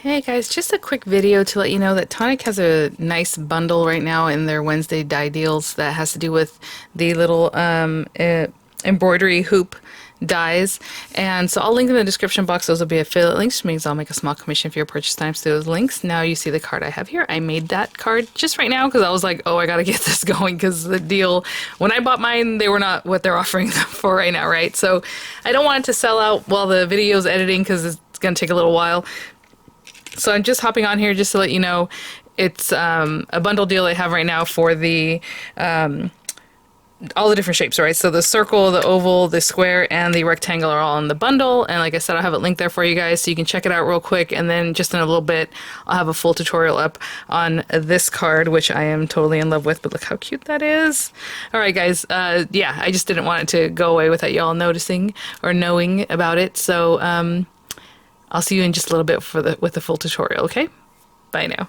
Hey guys, just a quick video to let you know that Tonic has a nice bundle right now in their Wednesday die deals that has to do with the little embroidery hoop dies. And so I'll link in the description box. Those will be affiliate links, which means I'll make a small commission for your purchase times through those links. Now you see the card I have here. I made that card just right now because I was like, oh, I gotta get this going because the deal, when I bought mine, they were not what they're offering them for right now, right? So I don't want it to sell out while the video's editing because it's gonna take a little while. So I'm just hopping on here just to let you know it's a bundle deal I have right now for the all the different shapes, right? So the circle, the oval, the square, and the rectangle are all in the bundle. And like I said, I'll have it linked there for you guys so you can check it out real quick. And then just in a little bit, I'll have a full tutorial up on this card, which I am totally in love with. But look how cute that is. All right, guys. Yeah, I just didn't want it to go away without y'all noticing or knowing about it. So I'll see you in just a little bit with the full tutorial, okay? Bye now.